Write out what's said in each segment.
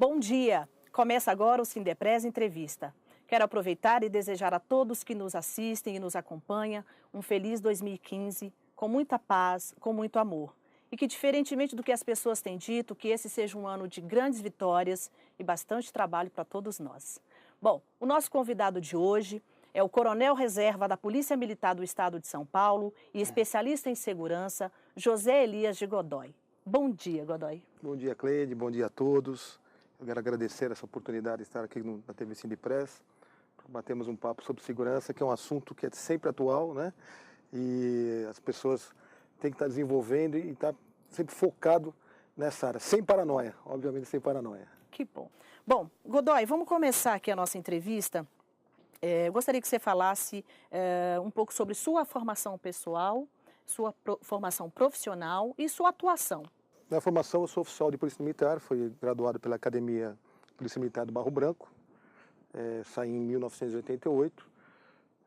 Bom dia! Começa agora o Sindepres Entrevista. Quero aproveitar e desejar a todos que nos assistem e nos acompanham um feliz 2015, com muita paz, com muito amor. E que, diferentemente do que as pessoas têm dito, que esse seja um ano de grandes vitórias e bastante trabalho para todos nós. Bom, o nosso convidado de hoje é o Coronel Reserva da Polícia Militar do Estado de São Paulo e especialista em segurança, José Elias de Godoy. Bom dia, Godoy. Bom dia, Cleide. Bom dia a todos. Eu quero agradecer essa oportunidade de estar aqui na TV Sindepres. Batemos um papo sobre segurança, que é um assunto que é sempre atual, né? E as pessoas têm que estar desenvolvendo e estar sempre focado nessa área, sem paranoia, obviamente sem paranoia. Que bom. Bom, Godoy, vamos começar aqui a nossa entrevista. Eu gostaria que você falasse um pouco sobre sua formação pessoal, sua formação profissional e sua atuação. Na formação, eu sou oficial de Polícia Militar, fui graduado pela Academia Polícia Militar do Barro Branco, saí em 1988,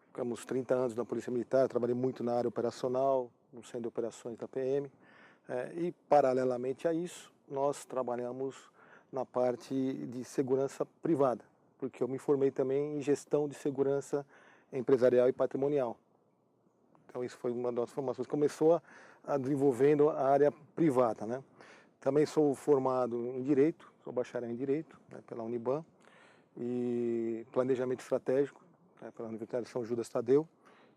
ficamos 30 anos na Polícia Militar, trabalhei muito na área operacional, no Centro de Operações da PM, e paralelamente a isso, nós trabalhamos na parte de segurança privada, porque eu me formei também em gestão de segurança empresarial e patrimonial. Então isso foi uma das formações que começou a desenvolvendo a área privada, né? Também sou formado em Direito, sou bacharel em Direito, né, pela Uniban, e Planejamento Estratégico, né, pela Universidade de São Judas Tadeu,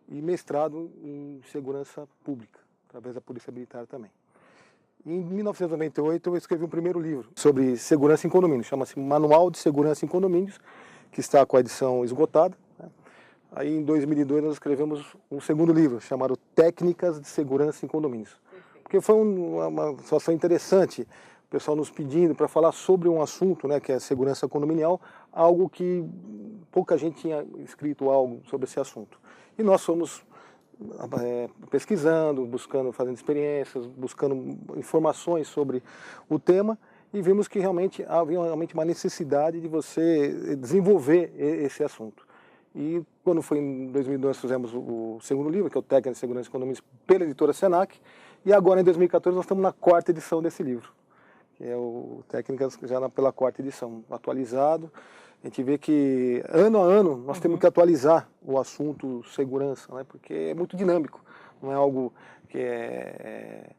e mestrado em Segurança Pública, através da Polícia Militar também. Em 1998 eu escrevi um primeiro livro sobre segurança em condomínios, chama-se Manual de Segurança em Condomínios, que está com a edição esgotada, né? Aí em 2002 nós escrevemos um segundo livro, chamado Técnicas de Segurança em Condomínios. Porque foi uma situação interessante, o pessoal nos pedindo para falar sobre um assunto, né, que é a segurança condominial, algo que pouca gente tinha escrito algo sobre esse assunto. E nós fomos pesquisando, buscando, fazendo experiências, buscando informações sobre o tema, e vimos que realmente havia uma necessidade de você desenvolver esse assunto. E quando foi em 2002 nós fizemos o segundo livro, que é o Técnicas de Segurança em Condomínios, pela editora Senac, e agora em 2014 nós estamos na 4ª edição desse livro, que é o Técnicas já pela 4ª edição, atualizado. A gente vê que ano a ano nós temos que atualizar o assunto segurança, né? Porque é muito dinâmico, não é algo que é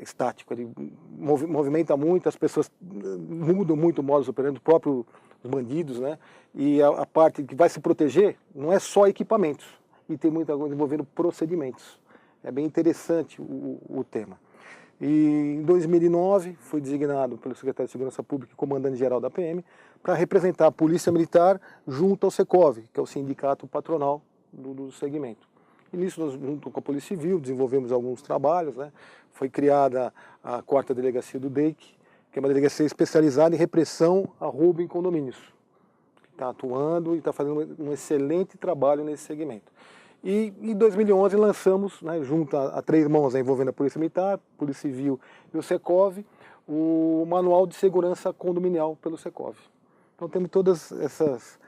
estático, ele movimenta muito, as pessoas mudam muito o modus operandi, o próprio os bandidos, né? E a parte que vai se proteger não é só equipamentos, e tem muita coisa envolvendo procedimentos. É bem interessante o tema. E em 2009 fui designado pelo secretário de Segurança Pública e comandante-geral da PM para representar a Polícia Militar junto ao Secov, que é o sindicato patronal do segmento. E nisso, nós, junto com a Polícia Civil, desenvolvemos alguns trabalhos, né? Foi criada a 4ª Delegacia do DEIC, que é uma delegacia especializada em repressão a roubo em condomínios. Está atuando e está fazendo um excelente trabalho nesse segmento. E em 2011 lançamos, né, junto a 3 mãos envolvendo a Polícia Militar, Polícia Civil e o Secov, o Manual de Segurança Condominial pelo Secov. Então temos todas esses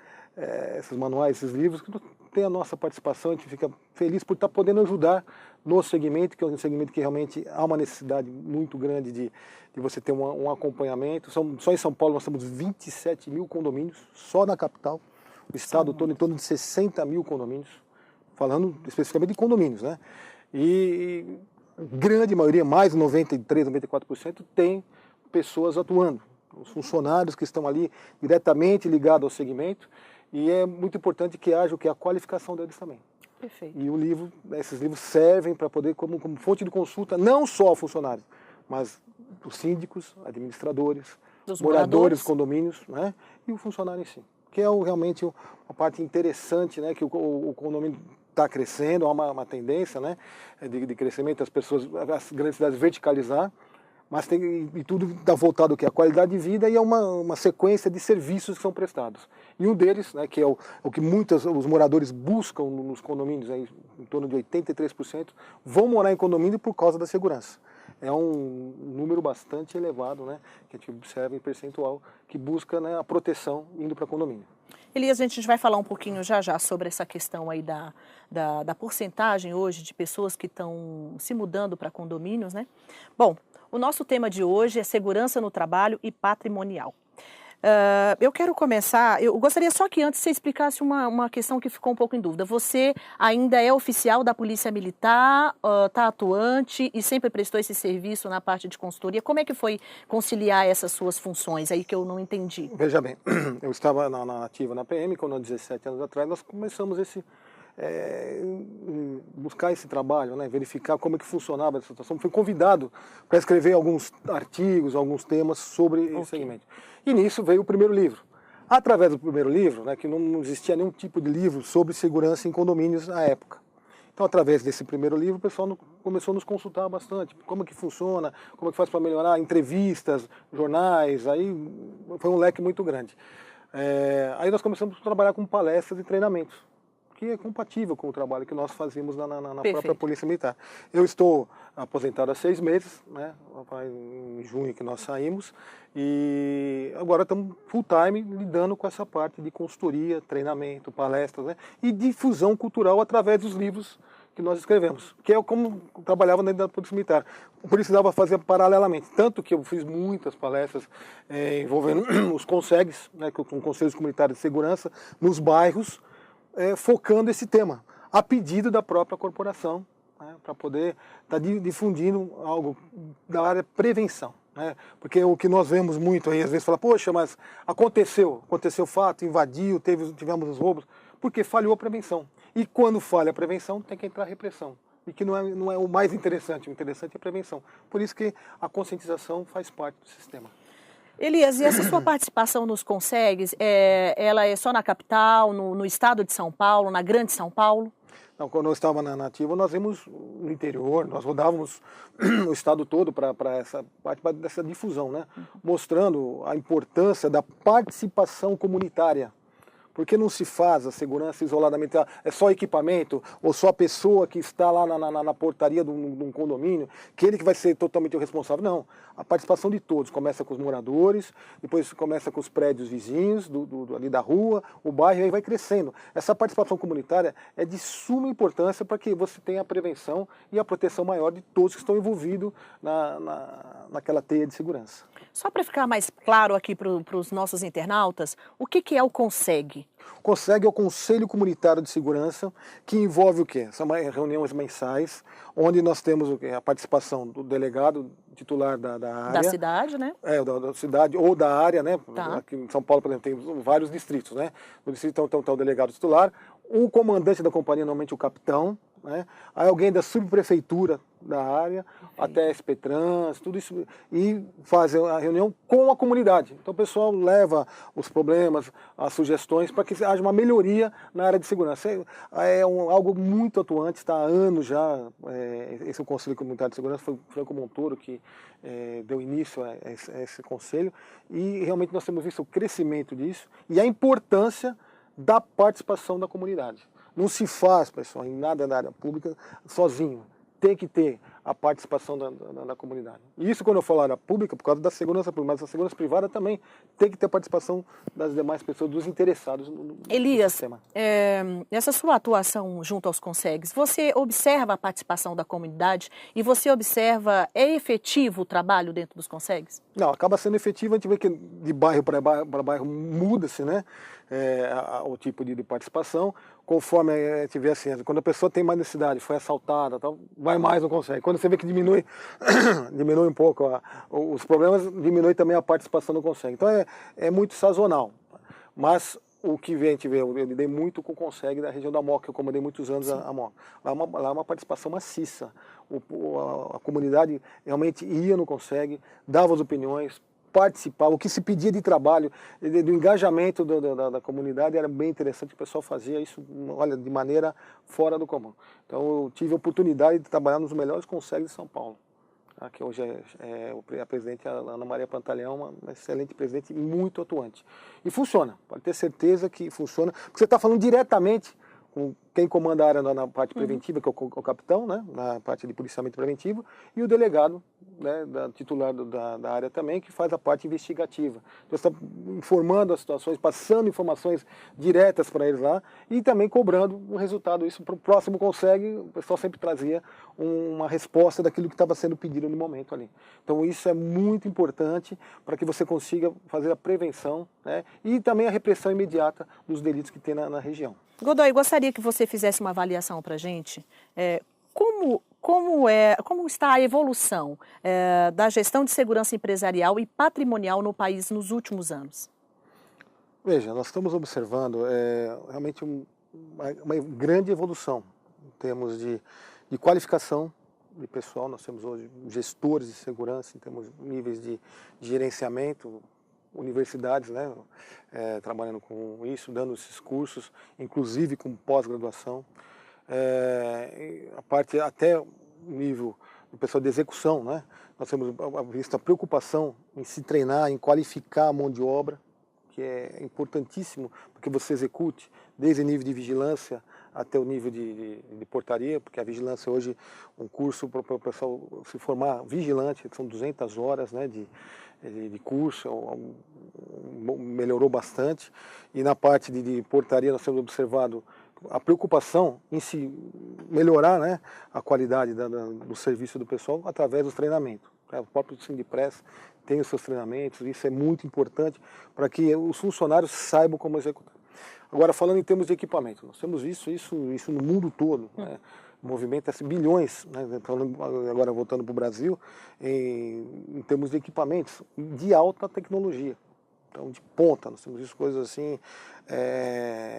manuais, esses livros, que tem a nossa participação, a gente fica feliz por estar podendo ajudar no segmento, que é um segmento que realmente há uma necessidade muito grande de você ter um acompanhamento. Só em São Paulo nós temos 27 mil condomínios, só na capital, o estado todo em torno de 60 mil condomínios, falando especificamente de condomínios, né? E grande maioria, mais de 93%, 94%, tem pessoas atuando, os funcionários que estão ali diretamente ligados ao segmento, e é muito importante que haja a qualificação deles também. Perfeito. E esses livros servem para poder, como fonte de consulta, não só ao funcionário, mas os síndicos, administradores, moradores, condomínios, né? E o funcionário em si. Que é realmente uma parte interessante, né? Que o condomínio está crescendo, há uma tendência, né? De crescimento, as grandes cidades verticalizar, mas e tudo está voltado à qualidade de vida e a uma sequência de serviços que são prestados. E um deles, né, que é o que os moradores buscam nos condomínios, aí, em torno de 83%, vão morar em condomínio por causa da segurança. É um número bastante elevado, né, que a gente observa em percentual, que busca, né, a proteção indo para condomínio. Elias, a gente vai falar um pouquinho já sobre essa questão aí da porcentagem hoje de pessoas que estão se mudando para condomínios, né? Bom, o nosso tema de hoje é segurança no trabalho e patrimonial. Eu quero começar, eu gostaria só que antes você explicasse uma questão que ficou um pouco em dúvida. Você ainda é oficial da Polícia Militar, está atuante e sempre prestou esse serviço na parte de consultoria. Como é que foi conciliar essas suas funções aí que eu não entendi? Veja bem, eu estava na ativa na PM, quando há 17 anos atrás nós começamos buscar esse trabalho, né, verificar como é que funcionava essa situação. Fui convidado para escrever alguns artigos, alguns temas sobre esse segmento. E nisso veio o primeiro livro. Através do primeiro livro, né, que não existia nenhum tipo de livro sobre segurança em condomínios na época. Então, através desse primeiro livro, o pessoal começou a nos consultar bastante. Como é que funciona, como é que faz para melhorar, entrevistas, jornais, aí foi um leque muito grande. Aí nós começamos a trabalhar com palestras e treinamentos, que é compatível com o trabalho que nós fazíamos na própria Polícia Militar. Eu estou aposentado há 6 meses, né? Em junho que nós saímos, e agora estamos full time lidando com essa parte de consultoria, treinamento, palestras, né? E difusão cultural através dos livros que nós escrevemos, que é como trabalhava dentro da Polícia Militar. Precisava fazer paralelamente, tanto que eu fiz muitas palestras envolvendo os CONSEGs, né, com Conselhos Comunitários de Segurança, nos bairros, focando esse tema, a pedido da própria corporação, né, para poder estar difundindo algo da área prevenção. Né, porque o que nós vemos muito aí, às vezes, fala, poxa, mas aconteceu o fato, invadiu, tivemos os roubos, porque falhou a prevenção. E quando falha a prevenção, tem que entrar a repressão. E que não é o mais interessante, o interessante é a prevenção. Por isso que a conscientização faz parte do sistema. Elias, e essa sua participação nos CONSEGs, ela é só na capital, no estado de São Paulo, na grande São Paulo? Não, quando eu estava na ativa, nós íamos no interior, nós rodávamos o estado todo para essa parte dessa difusão, né? Mostrando a importância da participação comunitária. Porque não se faz a segurança isoladamente, é só equipamento, ou só a pessoa que está lá na portaria de um condomínio, que ele que vai ser totalmente o responsável. Não, a participação de todos, começa com os moradores, depois começa com os prédios vizinhos, ali da rua, o bairro, e aí vai crescendo. Essa participação comunitária é de suma importância para que você tenha a prevenção e a proteção maior de todos que estão envolvidos naquela teia de segurança. Só para ficar mais claro aqui para os nossos internautas, o que é o CONSEG? O CONSEG é o Conselho Comunitário de Segurança, que envolve o quê? São reuniões mensais, onde nós temos a participação do delegado titular da área. Da cidade, né? Da cidade ou da área, né? Tá. Aqui em São Paulo, por exemplo, tem vários distritos, né? No distrito então, tá o delegado titular, o comandante da companhia, normalmente o capitão, né? Aí alguém da subprefeitura da área, até SP Trans, tudo isso, e faz a reunião com a comunidade. Então o pessoal leva os problemas, as sugestões, para que haja uma melhoria na área de segurança. Algo muito atuante, está há anos já, esse é o Conselho Comunitário de Segurança, foi o Franco Montoro que deu início a esse conselho, e realmente nós temos visto o crescimento disso e a importância da participação da comunidade. Não se faz, pessoal, em nada na área pública sozinho. Tem que ter a participação da comunidade. E isso quando eu falo área pública, por causa da segurança pública, mas a segurança privada também tem que ter a participação das demais pessoas, dos interessados no Elias, sistema. Nessa sua atuação junto aos CONSEGs, você observa a participação da comunidade e você observa, é efetivo o trabalho dentro dos CONSEGs? Não, acaba sendo efetivo, a gente vê que de bairro para bairro muda-se, né? O tipo de participação, conforme a gente vê assim, quando a pessoa tem mais necessidade, foi assaltada, tal, vai mais, não consegue. Quando você vê que diminui um pouco os problemas, diminui também a participação, não consegue. Então é muito sazonal. Mas o que a gente vê, eu lidei muito com o CONSEG da região da Moca, eu comandei muitos anos a Moca. Lá é uma participação maciça. A comunidade realmente ia no CONSEG, dava as opiniões, participava, o que se pedia de trabalho, do engajamento da comunidade era bem interessante, o pessoal fazia isso, olha, de maneira fora do comum. Então eu tive a oportunidade de trabalhar nos melhores CONSEGs de São Paulo, que hoje a presidente Ana Maria Pantaleão, uma excelente presidente e muito atuante. E funciona, pode ter certeza que funciona, porque você está falando diretamente com quem comanda a área na parte preventiva, que é o capitão, né, na parte de policiamento preventivo, e o delegado, né, titular da área também, que faz a parte investigativa. Então, você está informando as situações, passando informações diretas para eles lá e também cobrando um resultado. Isso para o próximo consegue, o pessoal sempre trazia uma resposta daquilo que estava sendo pedido no momento ali. Então, isso é muito importante para que você consiga fazer a prevenção, né, e também a repressão imediata dos delitos que tem na região. Godoy, gostaria que você fizesse uma avaliação para a gente. Como está a evolução da gestão de segurança empresarial e patrimonial no país nos últimos anos? Veja, nós estamos observando realmente uma grande evolução em termos de qualificação de pessoal. Nós temos hoje gestores de segurança, temos níveis de gerenciamento, universidades, né, trabalhando com isso, dando esses cursos, inclusive com pós-graduação. A parte até o nível do pessoal de execução, né, nós temos visto a preocupação em se treinar, em qualificar a mão de obra, que é importantíssimo para que você execute, desde o nível de vigilância até o nível de portaria, porque a vigilância hoje, um curso para o pessoal se formar vigilante, são 200 horas, né, de curso, melhorou bastante. E na parte de portaria nós temos observado a preocupação em se melhorar, né, a qualidade do serviço do pessoal através dos treinamentos. O próprio Sindipres tem os seus treinamentos, isso é muito importante para que os funcionários saibam como executar. Agora, falando em termos de equipamento, nós temos visto isso no mundo todo, né? Movimenta-se bilhões, né? Agora voltando para o Brasil, em termos de equipamentos de alta tecnologia. Então, de ponta, nós temos visto coisas assim,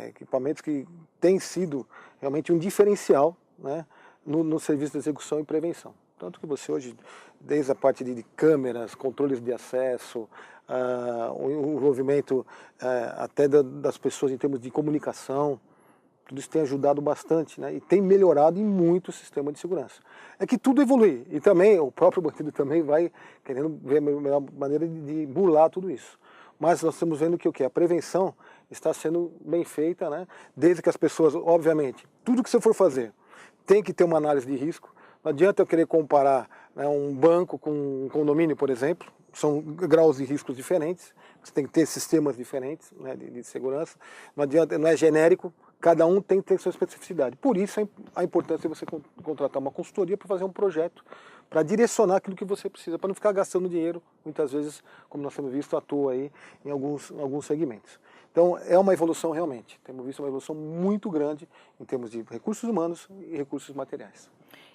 equipamentos que têm sido realmente um diferencial, né, no serviço de execução e prevenção. Tanto que você hoje, desde a parte de câmeras, controles de acesso, o envolvimento até das pessoas em termos de comunicação, tudo isso tem ajudado bastante, né, e tem melhorado em muito o sistema de segurança. É que tudo evolui, e também o próprio bandido também vai querendo ver a melhor maneira de burlar tudo isso. Mas nós estamos vendo que a prevenção está sendo bem feita, né, desde que as pessoas, obviamente, tudo que você for fazer tem que ter uma análise de risco. Não adianta eu querer comparar, né, um banco com um condomínio, por exemplo. São graus de riscos diferentes. Você tem que ter sistemas diferentes, né, de segurança. Não adianta, não é genérico. Cada um tem que ter sua especificidade. Por isso a importância de você contratar uma consultoria para fazer um projeto, para direcionar aquilo que você precisa, para não ficar gastando dinheiro, muitas vezes, como nós temos visto, à toa aí em alguns segmentos. Então, é uma evolução realmente. Temos visto uma evolução muito grande em termos de recursos humanos e recursos materiais.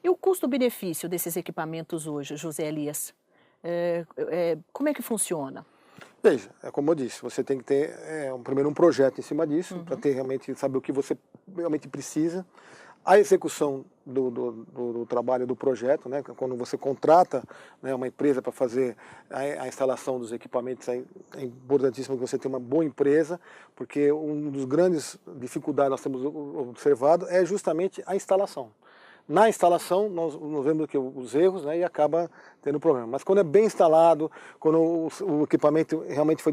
E o custo-benefício desses equipamentos hoje, José Elias? Como é que funciona? Veja, como eu disse, você tem que ter primeiro um projeto em cima disso, para ter realmente saber o que você realmente precisa. A execução do trabalho do projeto, né, quando você contrata, né, uma empresa para fazer a instalação dos equipamentos, é importantíssimo que você tenha uma boa empresa, porque um dos grandes dificuldades que nós temos observado é justamente a instalação. Na instalação, nós vemos os erros, né, e acaba tendo problema. Mas quando é bem instalado, quando o equipamento realmente foi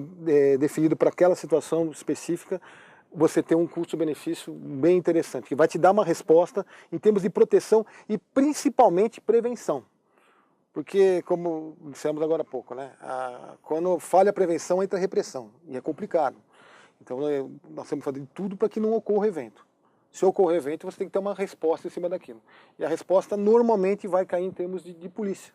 definido para aquela situação específica, você tem um custo-benefício bem interessante, que vai te dar uma resposta em termos de proteção e principalmente prevenção. Porque, como dissemos agora há pouco, né, quando falha a prevenção, entra a repressão, e é complicado. Então, nós temos que fazer tudo para que não ocorra evento. Se ocorrer evento, você tem que ter uma resposta em cima daquilo. E a resposta normalmente vai cair em termos de polícia.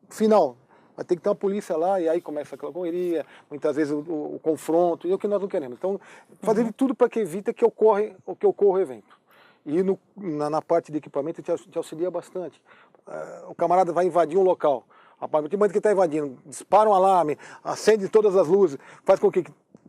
Final, vai ter que ter uma polícia lá, e aí começa aquela correria, muitas vezes o confronto, e é o que nós não queremos. Então, fazer de tudo para que evite que ocorra o evento. E na parte de equipamento te auxilia bastante. O camarada vai invadir um local. A partir do momento que está invadindo, dispara um alarme, acende todas as luzes, faz com que,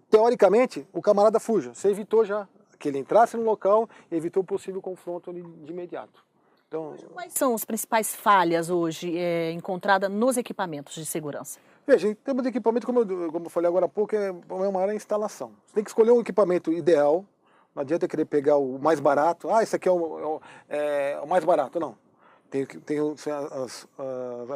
teoricamente, o camarada fuja. Você evitou já que ele entrasse no local e evitou o possível confronto ali de imediato. Então, quais são as principais falhas hoje encontradas nos equipamentos de segurança? Veja, em termos de equipamento, como eu falei agora há pouco, é uma área de instalação. Você tem que escolher um equipamento ideal, não adianta querer pegar o mais barato. Esse aqui é o mais barato, não. Tem as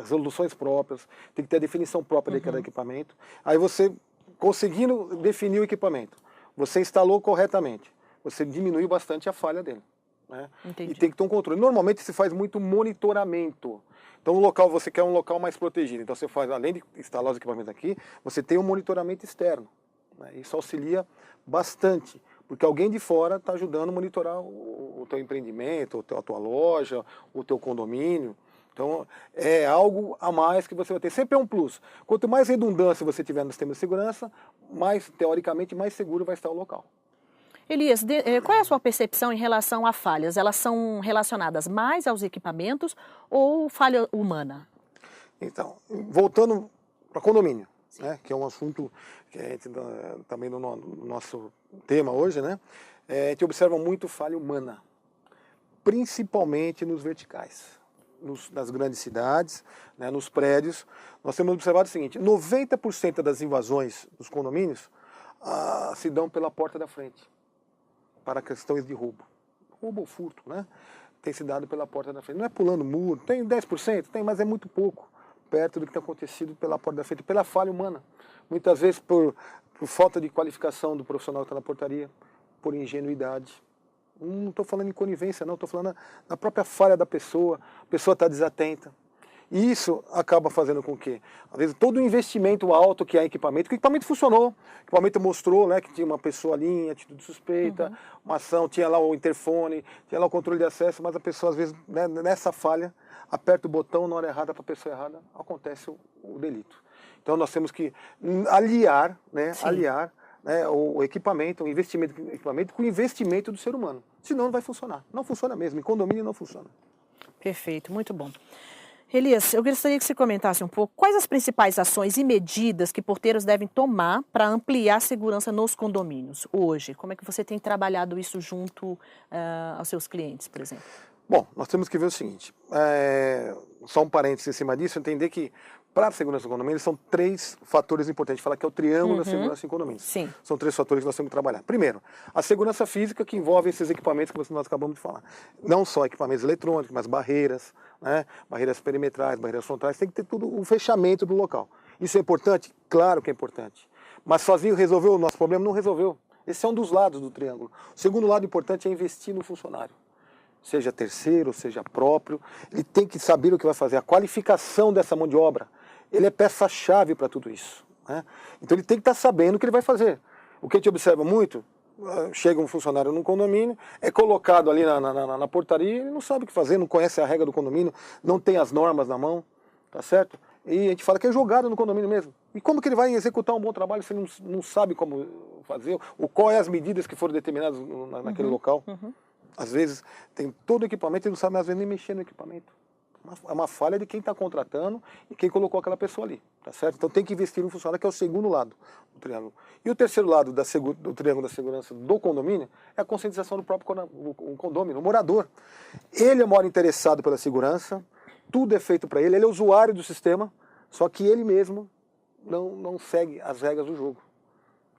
resoluções próprias, tem que ter a definição própria de cada equipamento. Aí você, conseguindo definir o equipamento, você instalou corretamente, você diminuiu bastante a falha dele. né? Entendi. E tem que ter um controle. Normalmente se faz muito monitoramento. Então o local, você quer um local mais protegido. Então você faz, além de instalar os equipamentos aqui, você tem um monitoramento externo, né? Isso auxilia bastante, porque alguém de fora está ajudando a monitorar o teu empreendimento, a tua loja, o teu condomínio. Então é algo a mais que você vai ter. Sempre é um plus. Quanto mais redundância você tiver no sistema de segurança, mais, teoricamente, mais seguro vai estar o local. Elias, qual é a sua percepção em relação a falhas? Elas são relacionadas mais aos equipamentos ou falha humana? Então, voltando para condomínio, né, que é um assunto que a gente, também no nosso tema hoje, né, a gente observa muito falha humana, principalmente nos verticais, nas grandes cidades, né, nos prédios. Nós temos observado o seguinte: 90% das invasões dos condomínios se dão pela porta da frente, para questões de roubo ou furto, né? Tem se dado pela porta da frente. Não é pulando muro, tem 10%, tem, mas é muito pouco, perto do que tem acontecido pela porta da frente, pela falha humana. Muitas vezes por falta de qualificação do profissional que está na portaria, por ingenuidade. Não estou falando em conivência, não, estou falando na própria falha da pessoa, a pessoa está desatenta. E isso acaba fazendo com que, às vezes, todo o investimento alto que há em equipamento, que o equipamento funcionou, o equipamento mostrou, né, que tinha uma pessoa ali em atitude suspeita, uma ação, tinha lá o interfone, tinha lá o controle de acesso, mas a pessoa, às vezes, né, nessa falha, aperta o botão na hora errada para a pessoa errada, acontece o delito. Então nós temos que aliar, né, o equipamento, o investimento do equipamento com o investimento do ser humano. Senão não vai funcionar. Não funciona mesmo. Em condomínio não funciona. Perfeito, muito bom. Elias, eu gostaria que você comentasse um pouco quais as principais ações e medidas que porteiros devem tomar para ampliar a segurança nos condomínios hoje. Como é que você tem trabalhado isso junto aos seus clientes, por exemplo? Bom, nós temos que ver o seguinte, só um parênteses em cima disso, entender que para a segurança do condomínio são 3 fatores importantes. Falar que é o triângulo da segurança em condomínios. Sim. São 3 fatores que nós temos que trabalhar. Primeiro, a segurança física, que envolve esses equipamentos que nós acabamos de falar. Não só equipamentos eletrônicos, mas barreiras, né? Barreiras perimetrais, barreiras frontais, tem que ter tudo o fechamento do local. Isso é importante? Claro que é importante. Mas sozinho resolveu o nosso problema? Não resolveu. Esse é um dos lados do triângulo. O segundo lado importante é investir no funcionário. Seja terceiro, seja próprio, ele tem que saber o que vai fazer, a qualificação dessa mão de obra. Ele é peça-chave para tudo isso, né? Então ele tem que estar sabendo o que ele vai fazer. O que a gente observa muito, chega um funcionário num condomínio, é colocado ali na portaria, ele não sabe o que fazer, não conhece a regra do condomínio, não tem as normas na mão, tá certo? E a gente fala que é jogado no condomínio mesmo. E como que ele vai executar um bom trabalho se ele não sabe como fazer, ou quais as medidas que foram determinadas naquele local? Às vezes tem todo o equipamento e não sabe às vezes nem mexer no equipamento. É uma falha de quem está contratando e quem colocou aquela pessoa ali, tá certo? Então tem que investir no funcionário, que é o segundo lado do triângulo. E o terceiro lado do triângulo da segurança do condomínio é a conscientização do próprio condômino, o morador. Ele é o maior interessado pela segurança, tudo é feito para ele, ele é usuário do sistema, só que ele mesmo não segue as regras do jogo.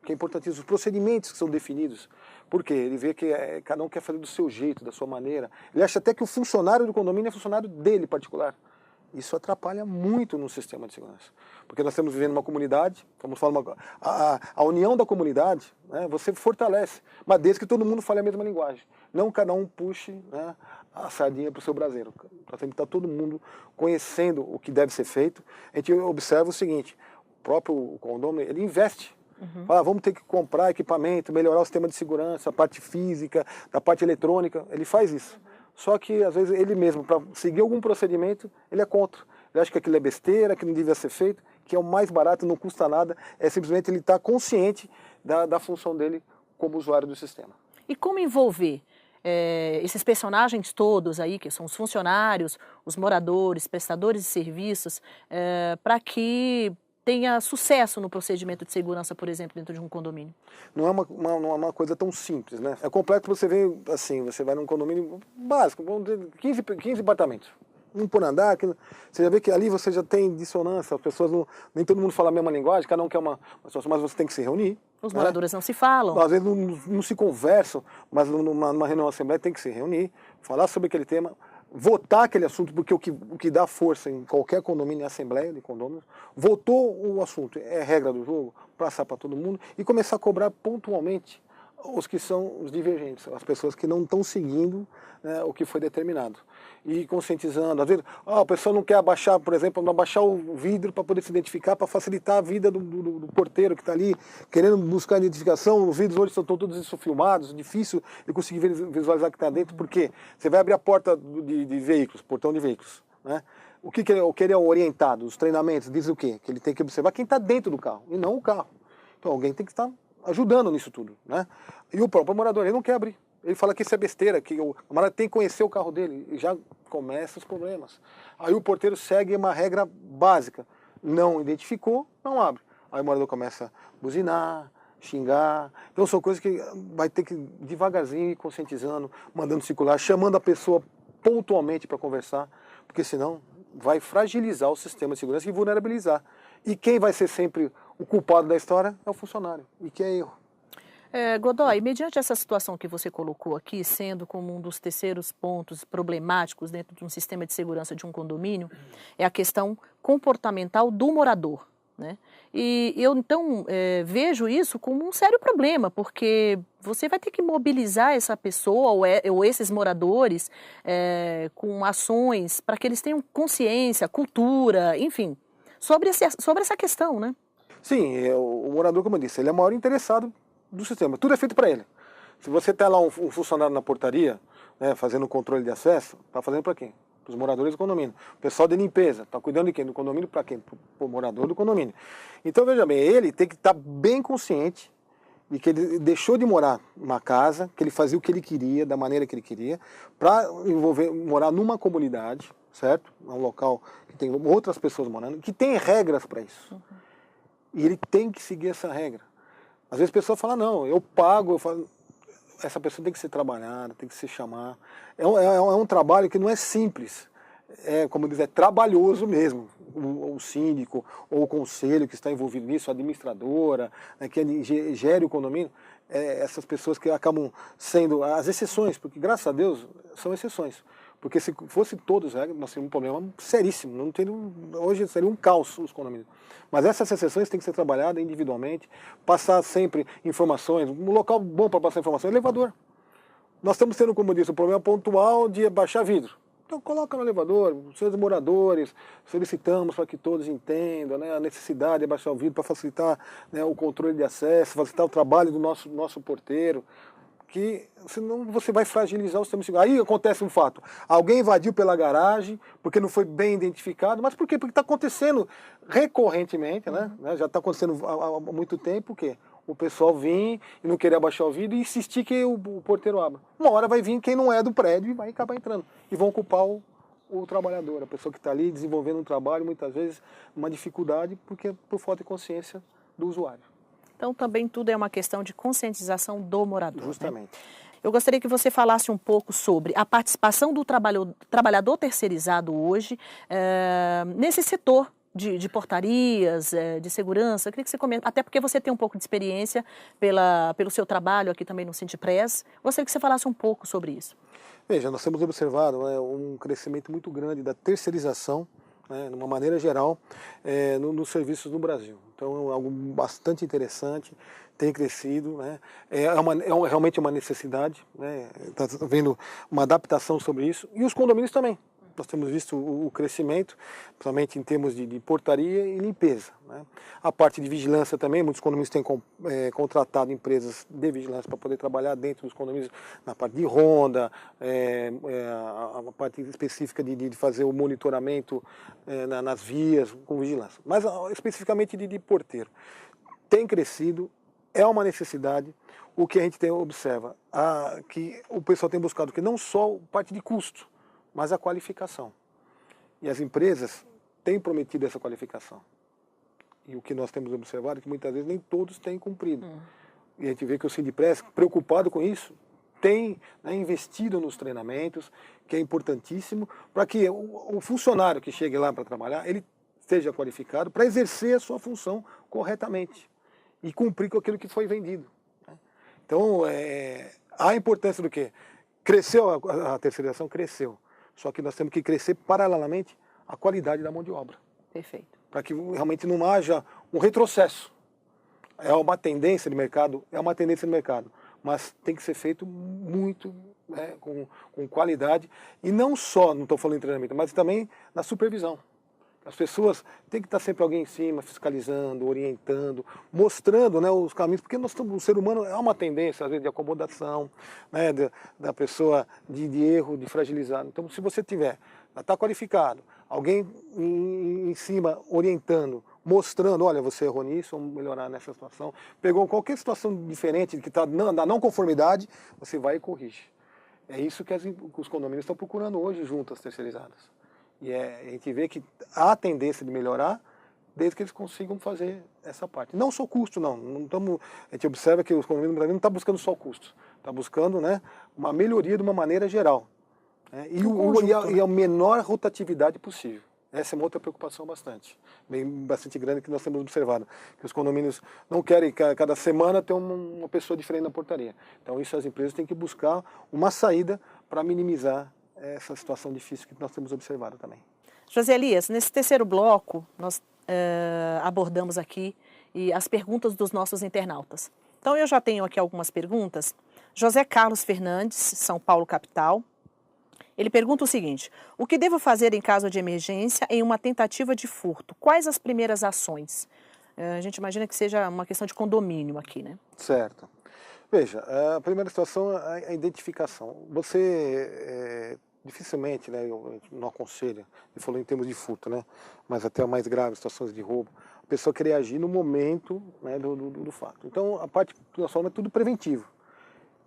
Que é importantíssimo, os procedimentos que são definidos. Por quê? Ele vê que cada um quer fazer do seu jeito, da sua maneira. Ele acha até que o funcionário do condomínio é funcionário dele particular. Isso atrapalha muito no sistema de segurança. Porque nós estamos vivendo uma comunidade, estamos falando a união da comunidade, né, você fortalece, mas desde que todo mundo fale a mesma linguagem. Não cada um puxe, né, a sardinha para o seu braseiro. Nós temos que estar todo mundo conhecendo o que deve ser feito. A gente observa o seguinte, o próprio condomínio, ele investe. Fala, vamos ter que comprar equipamento, melhorar o sistema de segurança, a parte física, a parte eletrônica, ele faz isso. Só que, às vezes, ele mesmo, para seguir algum procedimento, ele é contra. Ele acha que aquilo é besteira, que não devia ser feito, que é o mais barato, não custa nada, é simplesmente ele estar consciente da função dele como usuário do sistema. E como envolver esses personagens todos aí, que são os funcionários, os moradores, prestadores de serviços, para que tenha sucesso no procedimento de segurança, por exemplo, dentro de um condomínio? Não é uma coisa tão simples, né? É complexo. Você vê assim, você vai num condomínio básico, vamos dizer, 15 apartamentos, um por andar, você já vê que ali você já tem dissonância, as pessoas nem todo mundo fala a mesma linguagem, cada um quer uma situação, mas você tem que se reunir. Os moradores não se falam. Às vezes não se conversam, mas numa reunião da Assembleia tem que se reunir, falar sobre aquele tema, votar aquele assunto, porque o que dá força em qualquer condomínio é a Assembleia de Condôminos. Votou o assunto, é regra do jogo, passar para todo mundo e começar a cobrar pontualmente os que são os divergentes, as pessoas que não estão seguindo, né, o que foi determinado. E conscientizando, às vezes, a pessoa não quer abaixar, por exemplo, não abaixar o vidro para poder se identificar, para facilitar a vida do porteiro que está ali, querendo buscar identificação. Os vidros hoje estão todos isso filmados, difícil de conseguir visualizar o que está dentro, porque você vai abrir a porta de veículos, portão de veículos, né? O que ele é orientado, os treinamentos, diz o quê? Que ele tem que observar quem está dentro do carro, e não o carro. Então alguém tem que estar ajudando nisso tudo, né? E o próprio morador, ele não quer abrir. Ele fala que isso é besteira, que o morador tem que conhecer o carro dele, e já começam os problemas. Aí o porteiro segue uma regra básica, não identificou, não abre. Aí o morador começa a buzinar, xingar. Então são coisas que vai ter que devagarzinho ir conscientizando, mandando circular, chamando a pessoa pontualmente para conversar, porque senão vai fragilizar o sistema de segurança e vulnerabilizar. E quem vai ser sempre o culpado da história é o funcionário, e que é erro. Godoy, mediante essa situação que você colocou aqui, sendo como um dos terceiros pontos problemáticos dentro de um sistema de segurança de um condomínio, é a questão comportamental do morador, né? E eu, então, vejo isso como um sério problema, porque você vai ter que mobilizar essa pessoa ou esses moradores com ações para que eles tenham consciência, cultura, enfim, sobre essa questão, né? Sim, o morador, como eu disse, ele é o maior interessado do sistema. Tudo é feito para ele. Se você tem lá um funcionário na portaria, né, fazendo o controle de acesso, está fazendo para quem? Para os moradores do condomínio. O pessoal de limpeza, está cuidando de quem? Do condomínio para quem? Para o morador do condomínio. Então, veja bem, ele tem que estar bem consciente de que ele deixou de morar numa casa, que ele fazia o que ele queria, da maneira que ele queria, para morar numa comunidade, certo? Um local que tem outras pessoas morando, que tem regras para isso. E ele tem que seguir essa regra. Às vezes a pessoa fala, não, eu pago, eu falo, essa pessoa tem que ser trabalhada, tem que se chamar. É um trabalho que não é simples, como diz, é trabalhoso mesmo. O síndico ou o conselho que está envolvido nisso, a administradora, né, que gere o condomínio, essas pessoas que acabam sendo as exceções, porque graças a Deus são exceções. Porque se fosse todos, nós teríamos um problema seríssimo. Hoje seria um caos os condomínios. Mas essas exceções têm que ser trabalhadas individualmente, passar sempre informações. Um local bom para passar informação é elevador. Nós estamos tendo, como eu disse, um problema pontual de baixar vidro. Então coloca no elevador, os seus moradores, solicitamos para que todos entendam, né, a necessidade de baixar o vidro para facilitar, né, o controle de acesso, facilitar o trabalho do nosso porteiro, que senão você vai fragilizar o sistema de segurança. Aí acontece um fato, alguém invadiu pela garagem, porque não foi bem identificado, mas por quê? Porque está acontecendo recorrentemente, né? Já está acontecendo há muito tempo, o quê? O pessoal vir e não querer abaixar o vidro e insistir que o porteiro abra. Uma hora vai vir quem não é do prédio e vai acabar entrando. E vão culpar o trabalhador, a pessoa que está ali desenvolvendo um trabalho, muitas vezes uma dificuldade, porque por falta de consciência do usuário. Então também tudo é uma questão de conscientização do morador. Justamente. Né? Eu gostaria que você falasse um pouco sobre a participação do trabalhador terceirizado hoje nesse setor de portarias, de segurança. Eu queria que você comentasse, até porque você tem um pouco de experiência pelo seu trabalho aqui também no Sindipres. Gostaria que você falasse um pouco sobre isso. Veja, nós temos observado um crescimento muito grande da terceirização, né, de uma maneira geral, nos serviços no Brasil. Então é algo bastante interessante, tem crescido, né, realmente uma necessidade, né, está havendo uma adaptação sobre isso, e os condomínios também. Nós temos visto o crescimento, principalmente em termos de portaria e limpeza, né. A parte de vigilância também, muitos condomínios têm contratado empresas de vigilância para poder trabalhar dentro dos condomínios, na parte de ronda, a parte específica de fazer o monitoramento nas vias com vigilância. Mas especificamente de porteiro. Tem crescido, é uma necessidade. O que a gente observa, que o pessoal tem buscado, que não só parte de custo, mas a qualificação. E as empresas têm prometido essa qualificação. E o que nós temos observado é que muitas vezes nem todos têm cumprido. E a gente vê que o Sindipres, preocupado com isso, tem, né, investido nos treinamentos, que é importantíssimo, para que o funcionário que chegue lá para trabalhar, ele esteja qualificado para exercer a sua função corretamente e cumprir com aquilo que foi vendido. Né? Então, a importância do quê? Cresceu a terceirização? Cresceu. Só que nós temos que crescer paralelamente a qualidade da mão de obra. Perfeito. Para que realmente não haja um retrocesso. É uma tendência de mercado, mas tem que ser feito muito, né, com qualidade, e não só, não estou falando em treinamento, mas também na supervisão. As pessoas têm que estar sempre alguém em cima, fiscalizando, orientando, mostrando, né, os caminhos, porque o ser humano é uma tendência, às vezes, de acomodação, né, da pessoa de erro, de fragilizar. Então, se você tiver, está qualificado, alguém em cima orientando, mostrando, olha, você errou nisso, vamos melhorar nessa situação, pegou qualquer situação diferente que está na não conformidade, você vai e corrige. É isso que os condomínios estão procurando hoje junto às terceirizadas. E a gente vê que há tendência de melhorar desde que eles consigam fazer essa parte. Não só custo, não estamos, a gente observa que os condomínios no Brasil não estão buscando só custo, está buscando, né, uma melhoria de uma maneira geral, né, e a menor rotatividade possível. Essa é uma outra preocupação bastante grande que nós temos observado, que os condomínios não querem cada semana ter uma pessoa diferente na portaria. Então isso as empresas têm que buscar uma saída para minimizar essa situação difícil que nós temos observado também. José Elias, nesse terceiro bloco, nós abordamos aqui as perguntas dos nossos internautas. Então eu já tenho aqui algumas perguntas. José Carlos Fernandes, São Paulo, capital. Ele pergunta o seguinte: o que devo fazer em caso de emergência em uma tentativa de furto? Quais as primeiras ações? A gente imagina que seja uma questão de condomínio aqui, né? Certo. Veja, a primeira situação é a identificação. Você dificilmente, né, eu não aconselho, ele falou em termos de furto, né, mas até mais graves situações de roubo, a pessoa querer agir no momento, né, do fato. Então, a parte que nós falamos é tudo preventivo.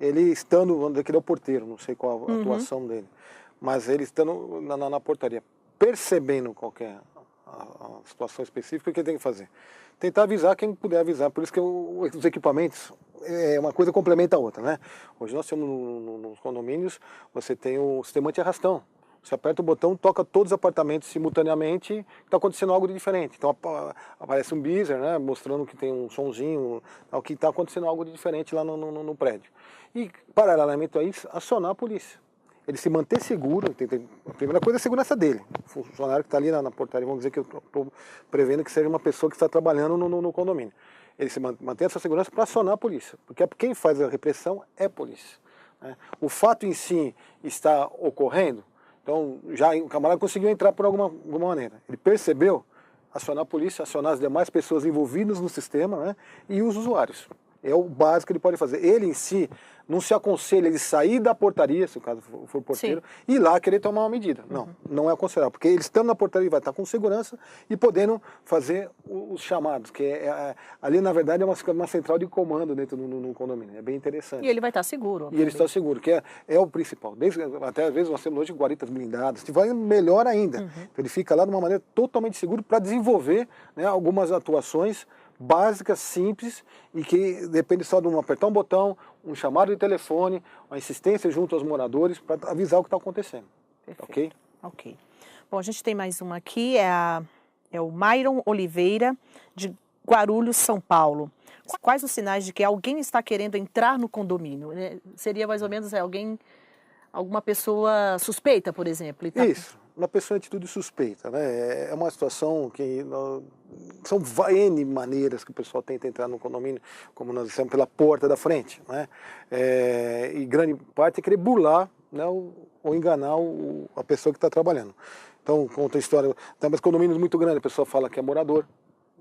Ele estando, vamos dizer que ele é o porteiro, não sei qual a atuação dele, mas ele estando na portaria, percebendo qualquer a situação específica, o que ele tem que fazer? Tentar avisar quem puder avisar, por isso que os equipamentos, uma coisa complementa a outra, né? Hoje nós temos nos condomínios, você tem o sistema anti-arrastão. Você aperta o botão, toca todos os apartamentos simultaneamente, está acontecendo algo de diferente. Então aparece um buzzer, né, mostrando que tem um sonzinho, que está acontecendo algo de diferente lá no prédio. E, paralelamente a isso, acionar a polícia. Ele se manter seguro, a primeira coisa é a segurança dele. O funcionário que está ali na portaria, vamos dizer que eu estou prevendo que seja uma pessoa que está trabalhando no condomínio. Ele se mantém essa segurança para acionar a polícia, porque quem faz a repressão é a polícia, né? O fato em si está ocorrendo, então já o camarada conseguiu entrar por alguma maneira. Ele percebeu, acionar a polícia, acionar as demais pessoas envolvidas no sistema, né, e os usuários. É o básico que ele pode fazer. Ele em si não se aconselha ele sair da portaria, se o caso for porteiro, e ir lá querer tomar uma medida. Não é aconselhável, porque ele estando na portaria vai estar com segurança e podendo fazer os chamados, que ali na verdade é uma central de comando dentro do condomínio. É bem interessante. E ele vai estar seguro. E ele está seguro, que é o principal. Até às vezes nós temos hoje guaritas blindadas, que vai melhor ainda. Então, ele fica lá de uma maneira totalmente seguro para desenvolver, né, algumas atuações básicas, simples, e que depende só de apertar um botão, um chamado de telefone, uma insistência junto aos moradores para avisar o que está acontecendo. Perfeito. Ok. Bom, a gente tem mais uma aqui, é o Myron Oliveira, de Guarulhos, São Paulo. Quais os sinais de que alguém está querendo entrar no condomínio? Seria mais ou menos alguma pessoa suspeita, por exemplo? Isso, uma pessoa em atitude suspeita, né? É uma situação que são N maneiras que o pessoal tenta entrar no condomínio, como nós dissemos, pela porta da frente, né? E grande parte é querer burlar, né, ou enganar a pessoa que está trabalhando. Então, conta a história, tem uns condomínios muito grandes, a pessoa fala que é morador,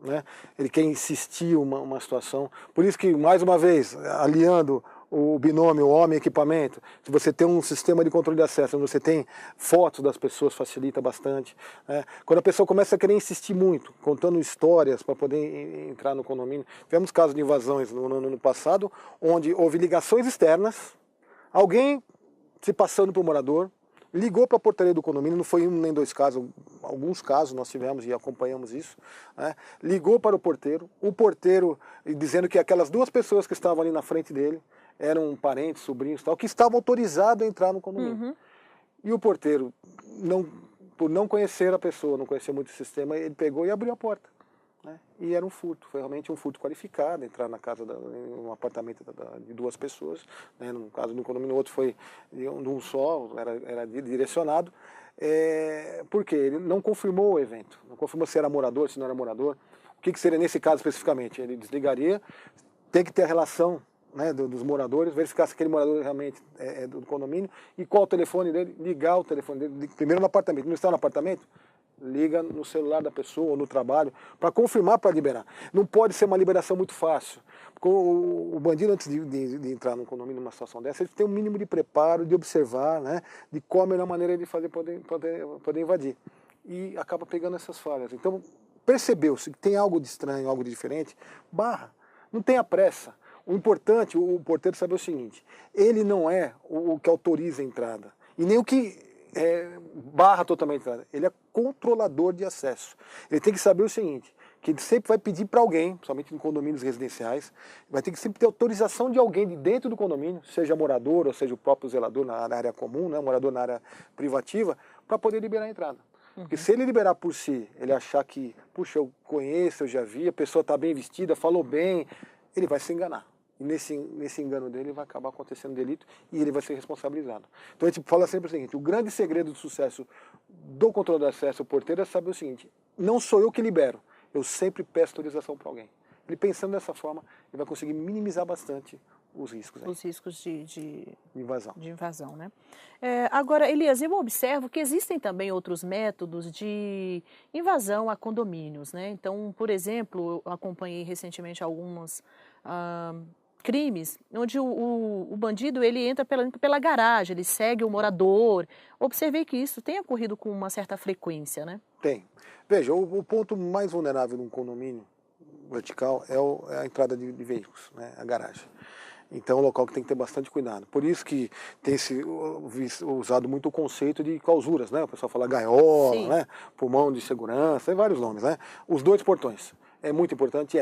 né? Ele quer insistir uma situação. Por isso que, mais uma vez, aliando o binômio homem-equipamento, se você tem um sistema de controle de acesso, onde você tem fotos das pessoas, facilita bastante, né? Quando a pessoa começa a querer insistir muito, contando histórias para poder entrar no condomínio. Tivemos casos de invasões no passado, onde houve ligações externas, alguém se passando por morador, ligou para a portaria do condomínio, não foi um nem dois casos, alguns casos nós tivemos e acompanhamos isso, né? Ligou para o porteiro dizendo que aquelas duas pessoas que estavam ali na frente dele eram parentes, sobrinhos, tal, que estavam autorizados a entrar no condomínio. E o porteiro, por não conhecer a pessoa, não conhecer muito o sistema, ele pegou e abriu a porta, né? E era um furto, foi realmente um furto qualificado, entrar na casa, em um apartamento de duas pessoas, né? No caso do condomínio, o outro foi de um só, era direcionado, porque ele não confirmou o evento, não confirmou se era morador, se não era morador. O que seria nesse caso especificamente? Ele desligaria, tem que ter a relação né, dos moradores, verificar se aquele morador realmente é do condomínio e qual o telefone dele, ligar o telefone dele, primeiro no apartamento, não está no apartamento? Liga no celular da pessoa ou no trabalho para confirmar, para liberar. Não pode ser uma liberação muito fácil. Porque o bandido, antes de entrar no condomínio numa situação dessa, ele tem um mínimo de preparo, de observar, né, de qual a melhor maneira de fazer poder invadir. E acaba pegando essas falhas. Então, percebeu-se que tem algo de estranho, algo de diferente, barra. Não tenha pressa. O importante, o porteiro saber o seguinte, ele não é o que autoriza a entrada, e nem o que barra totalmente a entrada, ele é controlador de acesso. Ele tem que saber o seguinte, que ele sempre vai pedir para alguém, principalmente em condomínios residenciais, vai ter que sempre ter autorização de alguém de dentro do condomínio, seja morador ou seja o próprio zelador na área comum, né, morador na área privativa, para poder liberar a entrada. Porque se ele liberar por si, ele achar que, puxa, eu conheço, eu já vi, a pessoa está bem vestida, falou bem, ele vai se enganar. E nesse engano dele vai acabar acontecendo um delito e ele vai ser responsabilizado. Então a gente fala sempre o seguinte, o grande segredo do sucesso do controle do acesso ao porteiro é saber o seguinte, não sou eu que libero, eu sempre peço autorização para alguém. Ele pensando dessa forma, ele vai conseguir minimizar bastante os riscos. Os riscos de invasão. De invasão, né? Agora, Elias, eu observo que existem também outros métodos de invasão a condomínios, né? Então, por exemplo, eu acompanhei recentemente alguns crimes onde o bandido ele entra pela garagem, ele segue o morador. Observei que isso tem ocorrido com uma certa frequência, né? Tem. Veja, o ponto mais vulnerável num condomínio vertical é a entrada de veículos, né? A garagem. Então é um local que tem que ter bastante cuidado. Por isso que tem usado muito o conceito de clausuras, né? O pessoal fala gaiola, sim, né? Pulmão de segurança, tem vários nomes, né? Os 2 portões. É muito importante,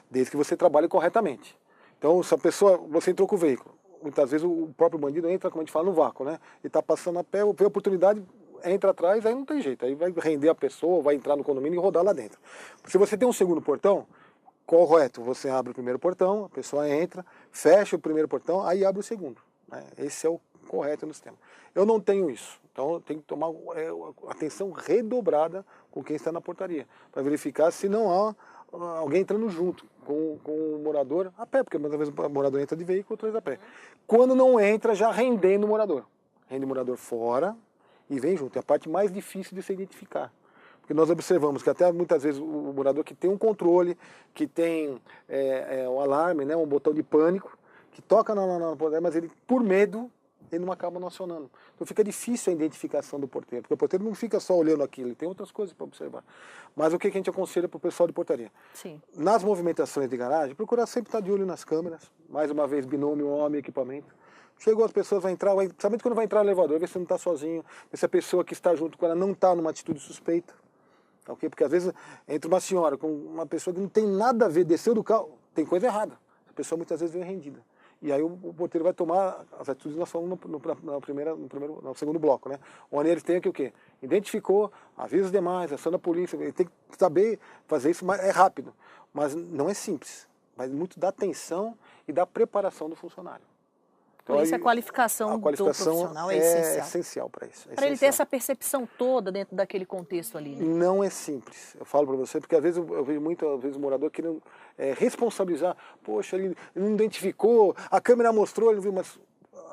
desde que você trabalhe corretamente. Então, se a pessoa, você entrou com o veículo, muitas vezes o próprio bandido entra, como a gente fala, no vácuo, né? Ele está passando a pé, vê a oportunidade, entra atrás, aí não tem jeito. Aí vai render a pessoa, vai entrar no condomínio e rodar lá dentro. Se você tem um segundo portão, correto, você abre o primeiro portão, a pessoa entra, fecha o primeiro portão, aí abre o segundo. Né? Esse é o correto no sistema. Eu não tenho isso, então eu tenho que tomar atenção redobrada com quem está na portaria, para verificar se não há alguém entrando junto com o morador a pé, porque muitas vezes o morador entra de veículo, outras a pé. Quando não entra, já rendendo o morador. Rende o morador fora e vem junto. É a parte mais difícil de se identificar. Porque nós observamos que até muitas vezes o morador que tem um controle, que tem um alarme, né, um botão de pânico, que toca na portaria, mas ele, por medo, ele não acaba não acionando. Então fica difícil a identificação do porteiro, porque o porteiro não fica só olhando aquilo, ele tem outras coisas para observar. Mas o que a gente aconselha para o pessoal de portaria? Sim. Nas movimentações de garagem, procurar sempre estar de olho nas câmeras, mais uma vez binômio homem equipamento. Chegou, as pessoas vão entrar, principalmente quando vai entrar no elevador, ver se não está sozinho, ver se a pessoa que está junto com ela não está numa atitude suspeita. Okay? Porque às vezes entra uma senhora com uma pessoa que não tem nada a ver, desceu do carro, tem coisa errada. A pessoa muitas vezes vem rendida. E aí o porteiro vai tomar as atitudes que nós falamos no segundo bloco, né? Onde eles têm que o quê? Identificou, avisa os demais, aciona a polícia, ele tem que saber fazer isso, mas é rápido. Mas não é simples, mas muito da atenção e da preparação do funcionário. Por isso a qualificação do profissional é essencial para isso. Para ele ter essa percepção toda dentro daquele contexto ali. Né? Não é simples, eu falo para você, porque às vezes eu vejo muitas vezes o morador querendo responsabilizar. Poxa, ele não identificou, a câmera mostrou, ele não viu, mas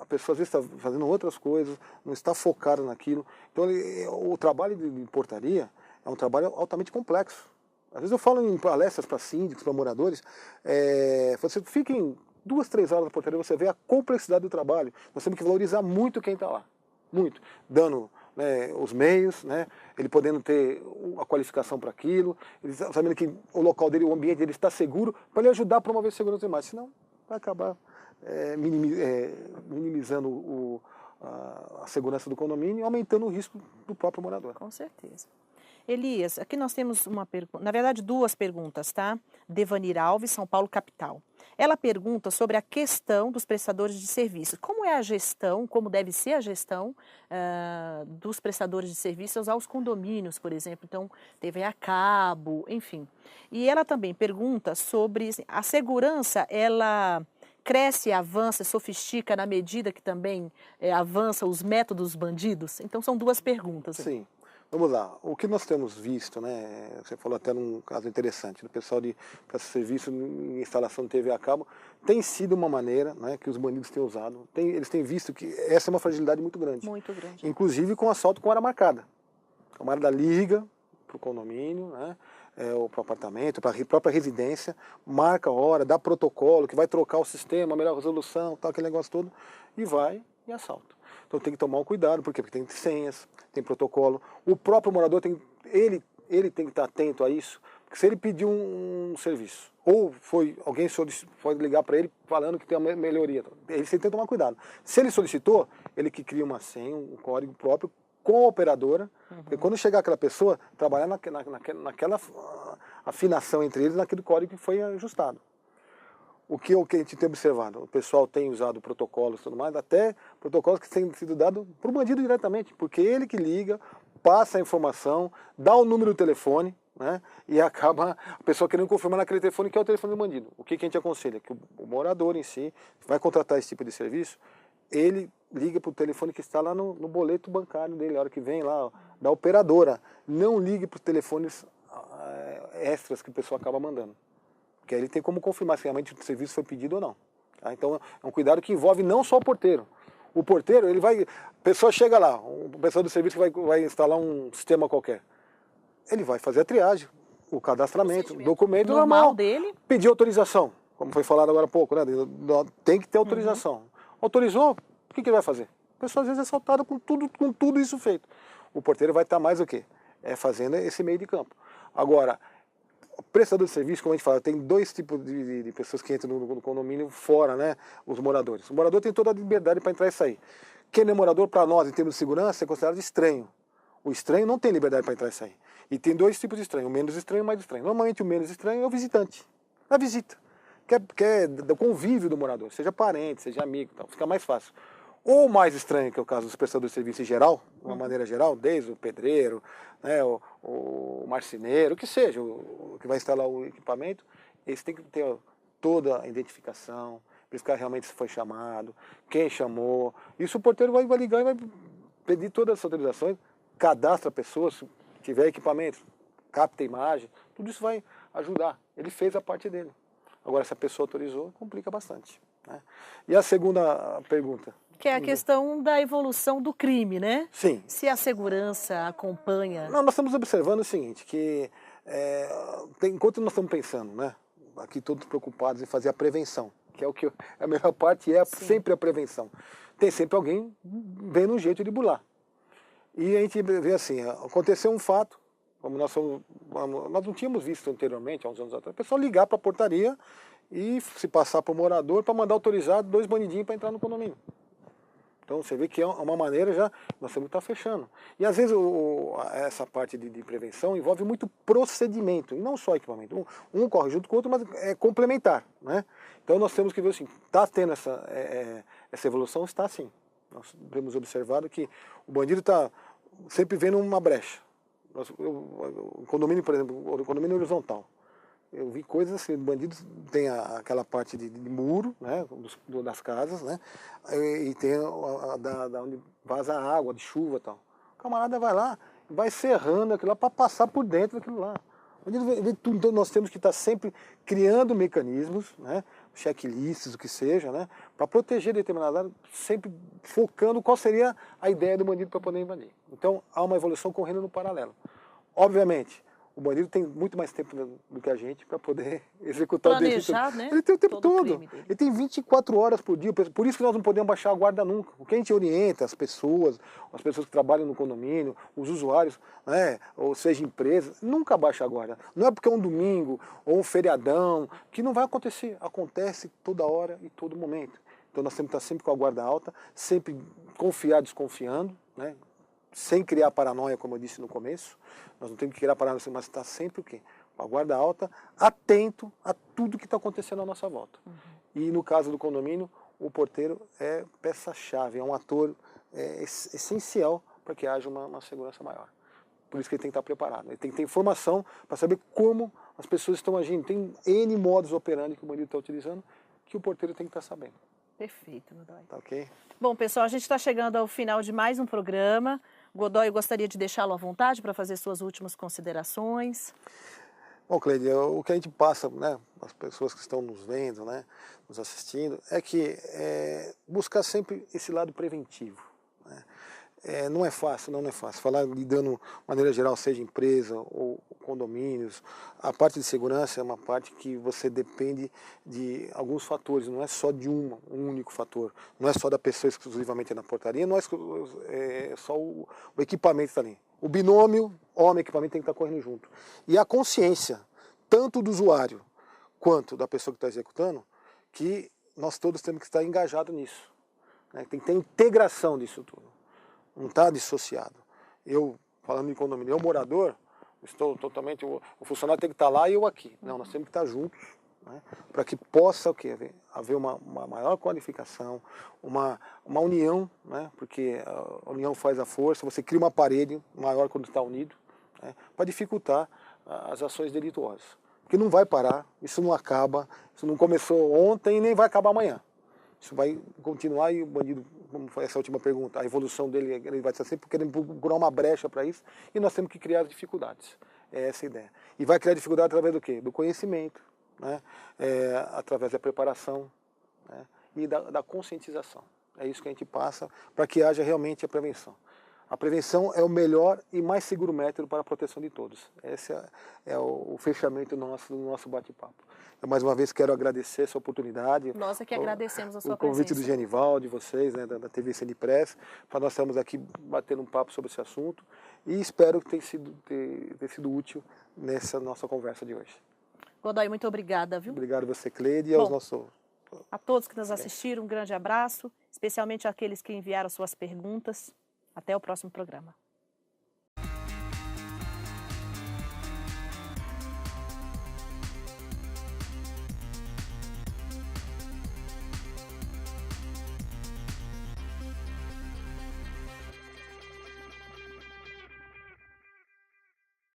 a pessoa às vezes está fazendo outras coisas, não está focada naquilo. Então o trabalho de portaria é um trabalho altamente complexo. Às vezes eu falo em palestras para síndicos, para moradores, você fica em 2, 3 horas da portaria, você vê a complexidade do trabalho. Nós temos que valorizar muito quem está lá. Muito. Dando, né, os meios, né, ele podendo ter a qualificação para aquilo, ele sabendo que o local dele, o ambiente dele está seguro, para ele ajudar a promover segurança demais. Senão, vai acabar minimizando a segurança do condomínio e aumentando o risco do próprio morador. Com certeza. Elias, aqui nós temos uma pergunta, na verdade 2 perguntas, tá? Devanir Alves, São Paulo, capital. Ela pergunta sobre a questão dos prestadores de serviços. Como é a gestão, como deve ser a gestão dos prestadores de serviços aos condomínios, por exemplo. Então, TV a cabo, enfim. E ela também pergunta sobre a segurança, ela cresce, avança, sofistica na medida que também avança os métodos bandidos? Então, são 2 perguntas. Sim. Vamos lá, o que nós temos visto, né? Você falou até num caso interessante, do pessoal de serviço em instalação de TV a cabo, tem sido uma maneira, né, que os bandidos têm usado. Eles têm visto que essa é uma fragilidade muito grande. Muito grande. Inclusive com assalto com hora marcada. A camarada liga para o condomínio, né, ou para o apartamento, para a própria residência, marca a hora, dá protocolo, que vai trocar o sistema, melhor resolução, tal, aquele negócio todo, e vai e assalta. Então tem que tomar um cuidado, por quê? Porque tem senhas, tem protocolo. O próprio morador ele tem que estar atento a isso, porque se ele pedir um serviço, ou alguém pode ligar para ele falando que tem uma melhoria, ele tem que tomar cuidado. Se ele solicitou, ele que cria uma senha, um código próprio com a operadora, porque quando chegar aquela pessoa, trabalhar naquela afinação entre eles, naquele código que foi ajustado. O que a gente tem observado? O pessoal tem usado protocolos e tudo mais, até protocolos que têm sido dados para o bandido diretamente, porque ele que liga, passa a informação, dá o número do telefone, né, e acaba a pessoa querendo confirmar naquele telefone que é o telefone do bandido. O que a gente aconselha? Que o morador em si vai contratar esse tipo de serviço, ele liga para o telefone que está lá no boleto bancário dele, a hora que vem lá, da operadora. Não ligue para os telefones extras que o pessoal acaba mandando. Porque aí ele tem como confirmar se realmente o serviço foi pedido ou não. Tá? Então é um cuidado que envolve não só o porteiro. O porteiro, a pessoa chega lá, o pessoal do serviço vai instalar um sistema qualquer. Ele vai fazer a triagem, o cadastramento, o documento normal dele. Pedir autorização, como foi falado agora há pouco, né? Tem que ter autorização. Autorizou, o que ele vai fazer? A pessoa às vezes é assaltada com tudo isso feito. O porteiro vai estar mais o quê? Fazendo esse meio de campo. Agora, o prestador de serviço, como a gente fala, tem dois tipos de pessoas que entram no condomínio fora, né? Os moradores. O morador tem toda a liberdade para entrar e sair. Quem não é morador, para nós, em termos de segurança, é considerado estranho. O estranho não tem liberdade para entrar e sair. E tem dois tipos de estranho, o menos estranho e o mais estranho. Normalmente o menos estranho é o visitante, a visita, que é do convívio do morador, seja parente, seja amigo, então fica mais fácil. Ou o mais estranho, que é o caso dos prestadores de serviço em geral, de uma maneira geral, desde o pedreiro, né, o marceneiro, o que seja, o que vai instalar o equipamento, eles têm que ter toda a identificação, verificar realmente se foi chamado, quem chamou. Isso o porteiro vai ligar e vai pedir todas as autorizações, cadastra a pessoa, se tiver equipamento, capta a imagem, tudo isso vai ajudar. Ele fez a parte dele. Agora, se a pessoa autorizou, complica bastante, né? E a segunda pergunta? Que é a questão da evolução do crime, né? Sim. Se a segurança acompanha... Não, nós estamos observando o seguinte, que enquanto nós estamos pensando, né, aqui todos preocupados em fazer a prevenção, que é o que a melhor parte sempre a prevenção. Tem sempre alguém vendo um jeito de burlar. E a gente vê assim, aconteceu um fato, como nós não tínhamos visto anteriormente, há uns anos atrás, o pessoal ligar para a portaria e se passar para o morador para mandar autorizar 2 bandidinhos para entrar no condomínio. Então você vê que é uma maneira já, nós temos que estar fechando. E às vezes essa parte de prevenção envolve muito procedimento, e não só equipamento. Um corre junto com o outro, mas é complementar, né? Então nós temos que ver assim, está tendo essa evolução? Está sim. Nós temos observado que o bandido está sempre vendo uma brecha. O condomínio, por exemplo, o condomínio horizontal. Eu vi coisas assim, bandidos tem aquela parte de muro, né, das casas, né, e tem da onde vaza a água, de chuva e tal. O camarada vai lá, vai serrando aquilo lá para passar por dentro daquilo lá. Então nós temos que estar sempre criando mecanismos, né, checklists, o que seja, né, para proteger determinada área, sempre focando qual seria a ideia do bandido para poder invadir. Então há uma evolução correndo no paralelo. Obviamente, o bandido tem muito mais tempo do que a gente para poder executar o delito. Né? Ele tem o tempo todo. Ele tem 24 horas por dia. Por isso que nós não podemos baixar a guarda nunca. O que a gente orienta as pessoas que trabalham no condomínio, os usuários, né, ou seja, empresas, nunca baixa a guarda. Não é porque é um domingo ou um feriadão que não vai acontecer. Acontece toda hora e todo momento. Então nós temos que estar sempre com a guarda alta, sempre confiar desconfiando, né? Sem criar paranoia, como eu disse no começo. Nós não temos que criar paranoia, mas estar sempre o quê? Com a guarda alta, atento a tudo que está acontecendo à nossa volta. E no caso do condomínio, o porteiro é peça-chave, é um ator essencial para que haja uma segurança maior. Por isso que ele tem que estar preparado. Ele tem que ter informação para saber como as pessoas estão agindo. Tem N modos operandi que o bandido está utilizando, que o porteiro tem que estar sabendo. Perfeito, Godoy. Tá ok? Bom, pessoal, a gente está chegando ao final de mais um programa. Godoy, eu gostaria de deixá-lo à vontade para fazer suas últimas considerações. Bom, Cleide, o que a gente passa, né, as pessoas que estão nos vendo, né, nos assistindo, é que buscar sempre esse lado preventivo, né? Não é fácil, não é fácil. Falar lidando de maneira geral, seja empresa ou condomínios, a parte de segurança é uma parte que você depende de alguns fatores, não é só de um único fator, não é só da pessoa exclusivamente na portaria, não é só o equipamento que está ali. O binômio homem-equipamento tem que estar correndo junto. E a consciência, tanto do usuário quanto da pessoa que está executando, que nós todos temos que estar engajados nisso, né? Tem que ter integração disso tudo. Não está dissociado. Eu, falando em condomínio, eu morador, estou totalmente, o funcionário tem que estar lá e eu aqui. Não, nós temos que estar juntos, né, para que possa o quê? Haver uma maior qualificação, uma união, né, porque a união faz a força, você cria uma parede maior quando está unido, né, para dificultar as ações delituosas. Porque não vai parar, isso não acaba, isso não começou ontem e nem vai acabar amanhã. Isso vai continuar e o bandido, como foi essa última pergunta, a evolução dele, ele vai estar sempre querendo procurar uma brecha para isso e nós temos que criar dificuldades. É essa a ideia. E vai criar dificuldade através do quê? Do conhecimento, né? Através da preparação, né? E da conscientização. É isso que a gente passa para que haja realmente a prevenção. A prevenção é o melhor e mais seguro método para a proteção de todos. Esse é o fechamento do nosso bate-papo. Eu, mais uma vez, quero agradecer essa oportunidade. Nós é que agradecemos a sua presença. O convite presença. do Genival, de vocês, né, da TV Cinepress, para nós estarmos aqui batendo um papo sobre esse assunto e espero que tenha sido útil nessa nossa conversa de hoje. Godoy, muito obrigada, viu? Obrigado a você, Cleide, e aos nossos... A todos que nos assistiram, um grande abraço, especialmente àqueles que enviaram suas perguntas. Até o próximo programa.